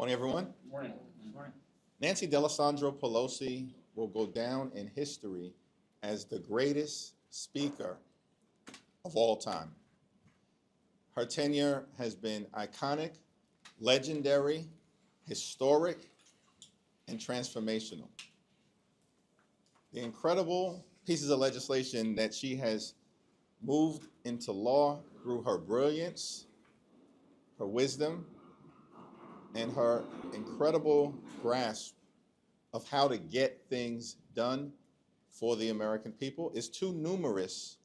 Morning, everyone. Morning. Morning. Nancy D'Alessandro Pelosi will go down in history as the greatest speaker of all time. Her tenure has been iconic, legendary, historic, and transformational. The incredible pieces of legislation that she has moved into law through her brilliance, her wisdom, and her incredible grasp of how to get things done for the American people is too numerous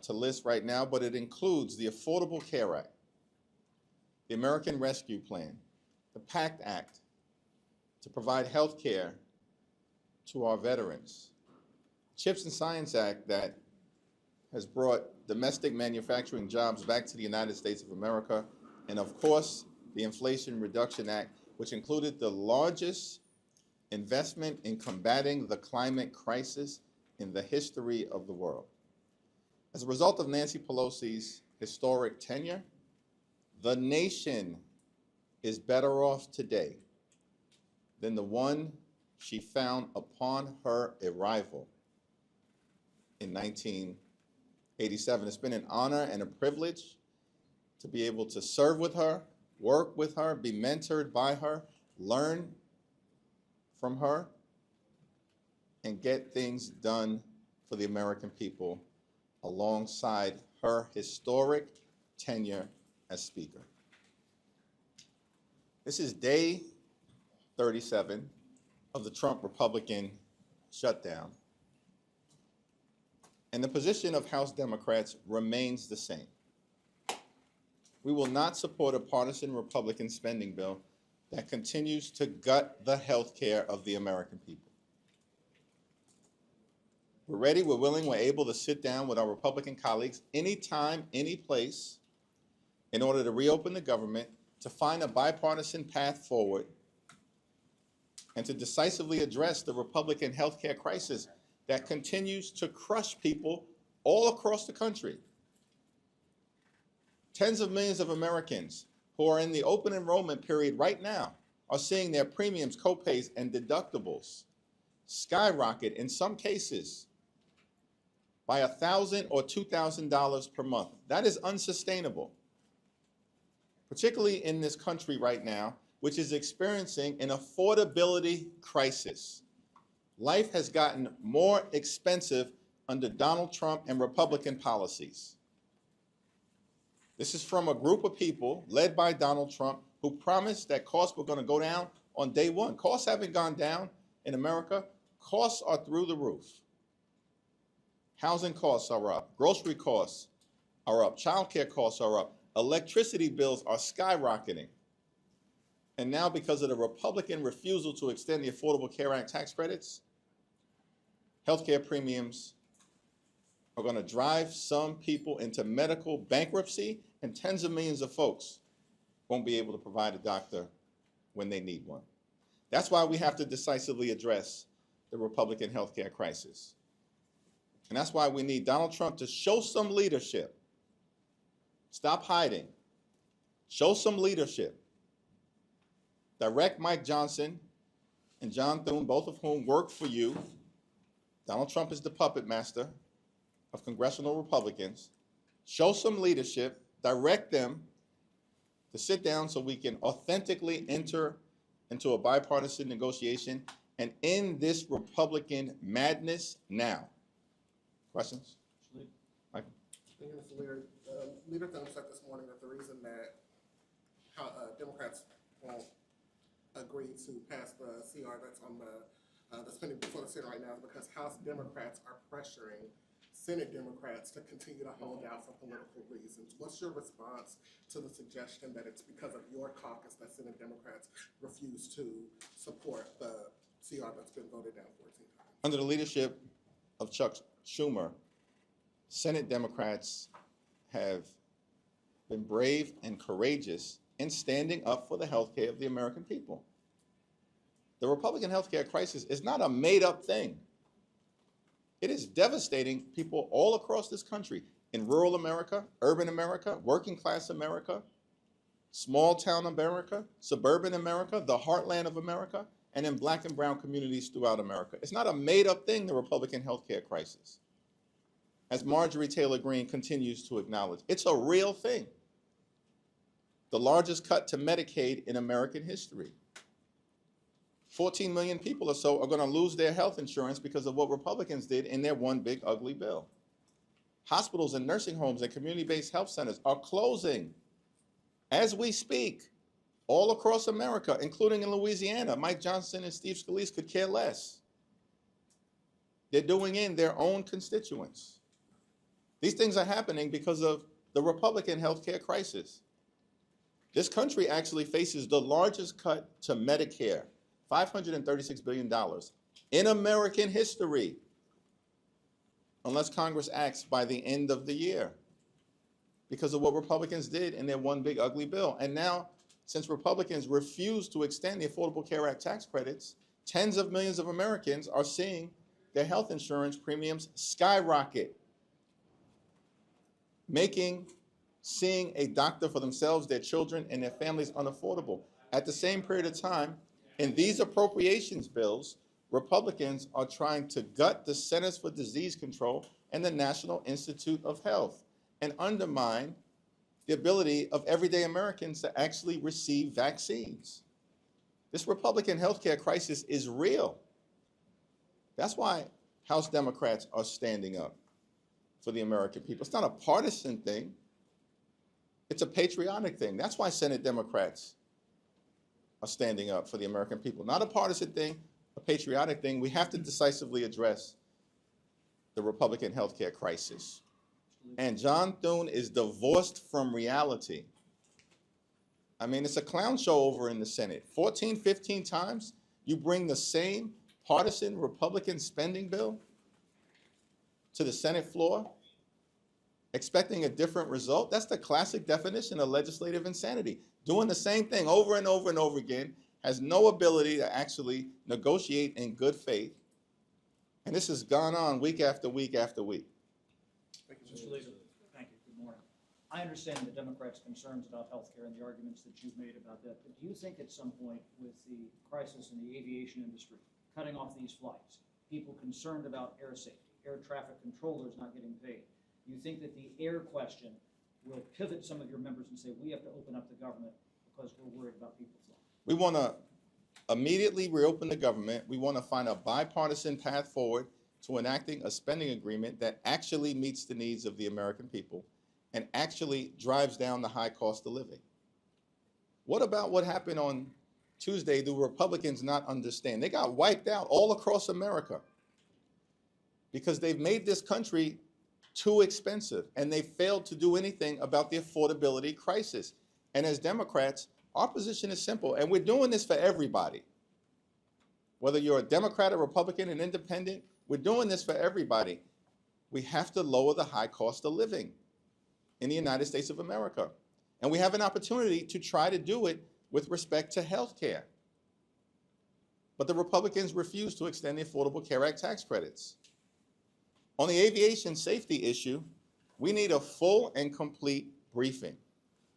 to list right now, but it includes the Affordable Care Act, the American Rescue Plan, the PACT Act to provide health care to our veterans, CHIPS and Science Act that has brought domestic manufacturing jobs back to the United States of America, and of course, the Inflation Reduction Act, which included the largest investment in combating the climate crisis in the history of the world. As a result of Nancy Pelosi's historic tenure, the nation is better off today than the one she found upon her arrival in 1987. It's been an honor and a privilege to be able to serve with her, work with her, be mentored by her, learn from her, and get things done for the American people alongside her historic tenure as Speaker. This is day 37 of the Trump Republican shutdown, and the position of House Democrats remains the same. We will not support a partisan Republican spending bill that continues to gut the health care of the American people. We're ready, we're willing, we're able to sit down with our Republican colleagues anytime, any place, in order to reopen the government, to find a bipartisan path forward, and to decisively address the Republican health care crisis that continues to crush people all across the country. Tens of millions of Americans who are in the open enrollment period right now are seeing their premiums, copays, and deductibles skyrocket, in some cases, by $1,000 or $2,000 per month. That is unsustainable, particularly in this country right now, which is experiencing an affordability crisis. Life has gotten more expensive under Donald Trump and Republican policies. This is from a group of people led by Donald Trump who promised that costs were going to go down on day one. Costs haven't gone down in America. Costs are through the roof. Housing costs are up. Grocery costs are up. Child care costs are up. Electricity bills are skyrocketing. And now, because of the Republican refusal to extend the Affordable Care Act tax credits, healthcare premiums are going to drive some people into medical bankruptcy, and tens of millions of folks won't be able to provide a doctor when they need one. That's why we have to decisively address the Republican healthcare crisis. And that's why we need Donald Trump to show some leadership. Stop hiding. Show some leadership. Direct Mike Johnson and John Thune, both of whom work for you. Donald Trump is the puppet master of congressional Republicans. Show some leadership, direct them to sit down so we can authentically enter into a bipartisan negotiation and end this Republican madness now. Questions? Michael? Thank you, Mr. Leader. Leader Thune said this morning that the reason that Democrats won't agree to pass the CR that's on the spending before the Senate right now is because House Democrats are pressuring Senate Democrats to continue to hold out for political reasons. What's your response to the suggestion that it's because of your caucus that Senate Democrats refuse to support the CR that's been voted down 14 times? Under the leadership of Chuck Schumer, Senate Democrats have been brave and courageous in standing up for the health care of the American people. The Republican health care crisis is not a made-up thing. It is devastating people all across this country, in rural America, urban America, working class America. small town America, suburban America, the heartland of America, and in black and brown communities throughout America. It's not a made-up thing, the Republican healthcare crisis. As Marjorie Taylor Greene continues to acknowledge, it's a real thing. The largest cut to Medicaid in American history. 14 million people or so are going to lose their health insurance because of what Republicans did in their one big ugly bill. Hospitals and nursing homes and community-based health centers are closing as we speak all across America, including in Louisiana. Mike Johnson and Steve Scalise could care less. They're doing in their own constituents. These things are happening because of the Republican healthcare crisis. This country actually faces the largest cut to Medicare, $536 billion, in American history, unless Congress acts by the end of the year, because of what Republicans did in their one big ugly bill. And now, since Republicans refuse to extend the Affordable Care Act tax credits, tens of millions of Americans are seeing their health insurance premiums skyrocket, making seeing a doctor for themselves, their children, and their families unaffordable. At the same period of time, in these appropriations bills, Republicans are trying to gut the Centers for Disease Control and the National Institute of Health and undermine the ability of everyday Americans to actually receive vaccines. This Republican healthcare crisis is real. That's why House Democrats are standing up for the American people. It's not a partisan thing. It's a patriotic thing. That's why Senate Democrats are standing up for the American people. Not a partisan thing, a patriotic thing. We have to decisively address the Republican healthcare crisis. And John Thune is divorced from reality. I mean, it's a clown show over in the Senate. 14, 15 times, you bring the same partisan Republican spending bill to the Senate floor, expecting a different result. That's the classic definition of legislative insanity. Doing the same thing over and over and over again, has no ability to actually negotiate in good faith. And this has gone on week after week after week. Mr. Leader, thank you. Good morning. I understand the Democrats' concerns about health care and the arguments that you've made about that, but do you think at some point with the crisis in the aviation industry, cutting off these flights, people concerned about air safety, air traffic controllers not getting paid, do you think that the air question will pivot some of your members and say, we have to open up the government because we're worried about people's lives? We want to immediately reopen the government. We want to find a bipartisan path forward to enacting a spending agreement that actually meets the needs of the American people and actually drives down the high cost of living. What about what happened on Tuesday? Do Republicans not understand? They got wiped out all across America because they've made this country too expensive, and they failed to do anything about the affordability crisis. And as Democrats, our position is simple, and we're doing this for everybody. Whether you're a Democrat, a Republican, an independent, we're doing this for everybody. We have to lower the high cost of living in the United States of America. And we have an opportunity to try to do it with respect to health care. But the Republicans refuse to extend the Affordable Care Act tax credits. On the aviation safety issue, we need a full and complete briefing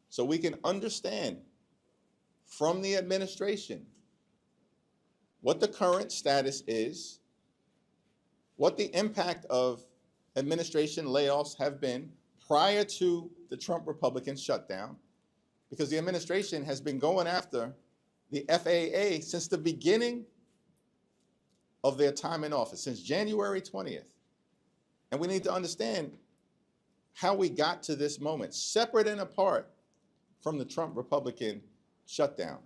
so we can understand from the administration what the current status is, what the impact of administration layoffs have been prior to the Trump Republican shutdown, because the administration has been going after the FAA since the beginning of their time in office, since January 20th. And we need to understand how we got to this moment, separate and apart from the Trump Republican shutdown.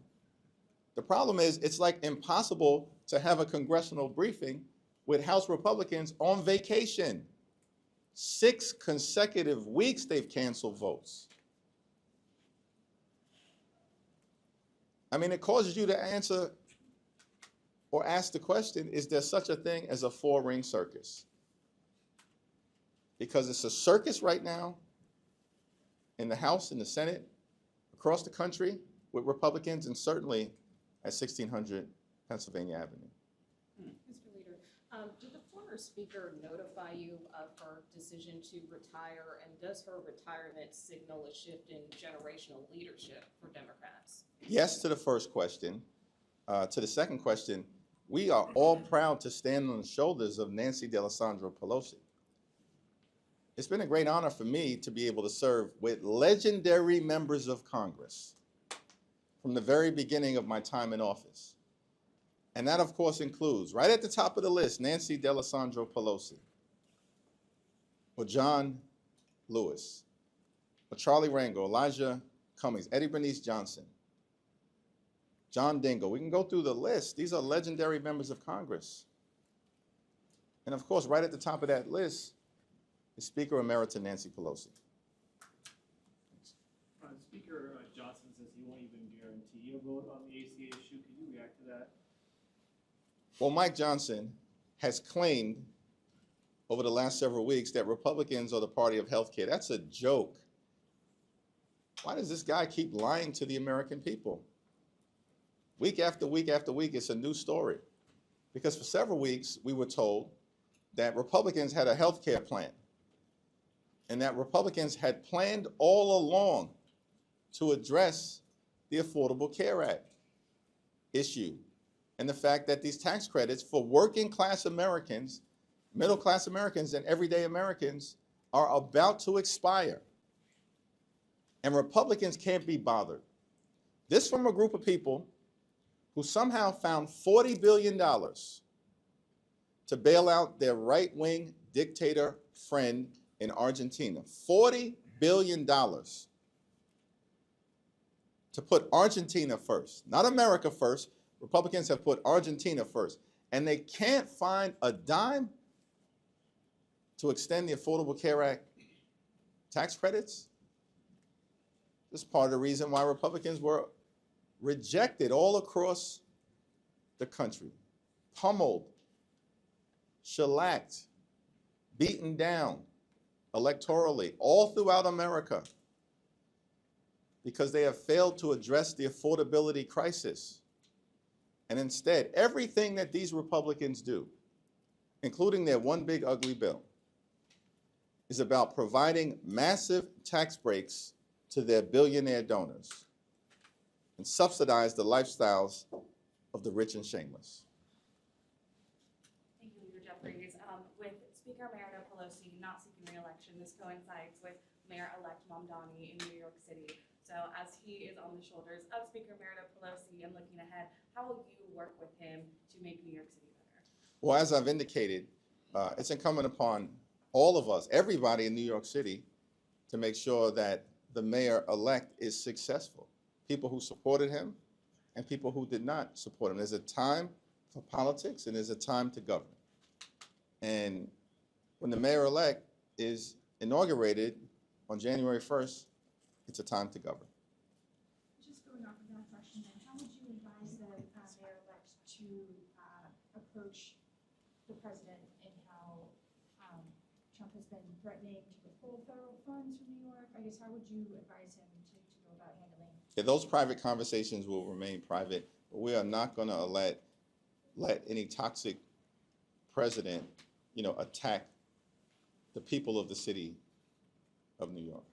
The problem is it's like impossible to have a congressional briefing with House Republicans on vacation. 6 consecutive weeks they've canceled votes. I mean, it causes you to answer or ask the question, is there such a thing as a 4-ring circus? Because it's a circus right now in the House, in the Senate, across the country with Republicans, and certainly at 1600 Pennsylvania Avenue. Mr. Leader, did the former her speaker notify you of her decision to retire, and does her retirement signal a shift in generational leadership for Democrats? Yes to the first question. To the second question, we are all proud to stand on the shoulders of Nancy D'Alessandro Pelosi. It's been a great honor for me to be able to serve with legendary members of Congress from the very beginning of my time in office. And that, of course, includes, right at the top of the list, Nancy D'Alessandro Pelosi, or John Lewis, or Charlie Rango, Elijah Cummings, Eddie Bernice Johnson, John Dingell. We can go through the list. These are legendary members of Congress. And of course, right at the top of that list is Speaker Emerita Nancy Pelosi. Speaker Johnson says he won't even guarantee a vote on the ACA issue. Could you react to that? Well, Mike Johnson has claimed over the last several weeks that Republicans are the party of healthcare. That's a joke. Why does this guy keep lying to the American people? Week after week after week, it's a new story. Because for several weeks, we were told that Republicans had a health care plan and that Republicans had planned all along to address the Affordable Care Act issue and the fact that these tax credits for working class Americans, middle class Americans, and everyday Americans are about to expire. And Republicans can't be bothered. This from a group of people who somehow found $40 billion to bail out their right-wing dictator friend in Argentina. $40 billion to put Argentina first, not America first. Republicans have put Argentina first. And they can't find a dime to extend the Affordable Care Act tax credits. This is part of the reason why Republicans were rejected all across the country, pummeled, shellacked, beaten down electorally all throughout America because they have failed to address the affordability crisis. And instead, everything that these Republicans do, including their one big ugly bill, is about providing massive tax breaks to their billionaire donors and subsidize the lifestyles of the rich and shameless. Thank you, Leader Jeffries. With Speaker Emerita Pelosi not seeking re-election, this coincides with Mayor-elect Mamdani in New York City. So as he is on the shoulders of Speaker Emerita Pelosi and looking ahead, how will you work with him to make New York City better? Well, as I've indicated, it's incumbent upon all of us, everybody in New York City, to make sure that the mayor-elect is successful. People who supported him and people who did not support him. There's a time for politics and there's a time to govern. And when the mayor-elect is inaugurated on January 1st, it's a time to govern. Just going off of that question, then, how would you advise the mayor-elect to approach the president in how Trump has been threatening to withhold federal funds from New York? I guess, how would you advise him to go about handling? Yeah, those private conversations will remain private, but we are not going to let any toxic president, attack the people of the city of New York.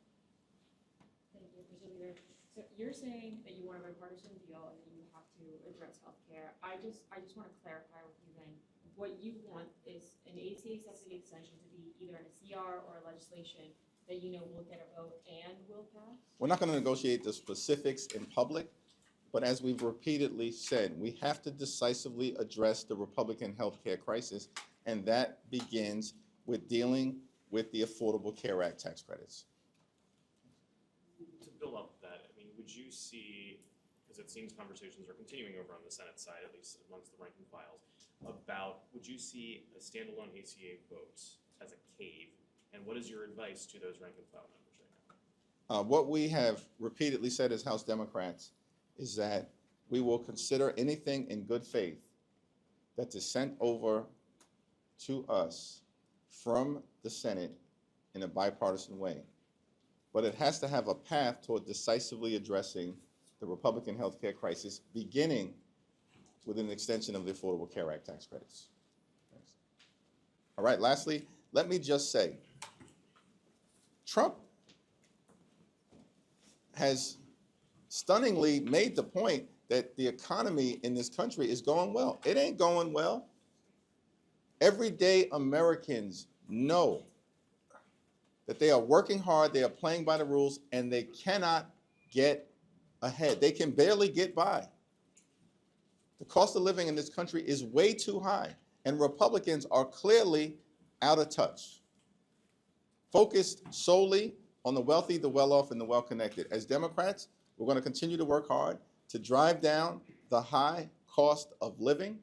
Thank you, Mr. Leader. So you're saying that you want a bipartisan deal and that you have to address healthcare. I just want to clarify with you then, what you want is an ACA subsidy extension to be either in a CR or a legislation that will get a vote and will pass? We're not going to negotiate the specifics in public, but as we've repeatedly said, we have to decisively address the Republican healthcare crisis, and that begins with dealing with the Affordable Care Act tax credits. To build up that, would you see, because it seems conversations are continuing over on the Senate side, at least amongst the ranking files, would you see a standalone ACA vote as a cave? And what is your advice to those rank and file members right now? What we have repeatedly said as House Democrats is that we will consider anything in good faith that is sent over to us from the Senate in a bipartisan way. But it has to have a path toward decisively addressing the Republican healthcare crisis, beginning with an extension of the Affordable Care Act tax credits. All right, lastly, let me just say, Trump has stunningly made the point that the economy in this country is going well. It ain't going well. Everyday Americans know that they are working hard, they are playing by the rules, and they cannot get ahead. They can barely get by. The cost of living in this country is way too high, and Republicans are clearly out of touch, focused solely on the wealthy, the well-off, and the well-connected. As Democrats, we're going to continue to work hard to drive down the high cost of living,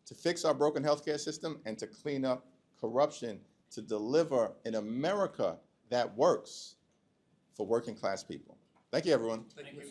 to fix our broken healthcare system, and to clean up corruption, to deliver an America that works for working class people. Thank you, everyone. Thank you.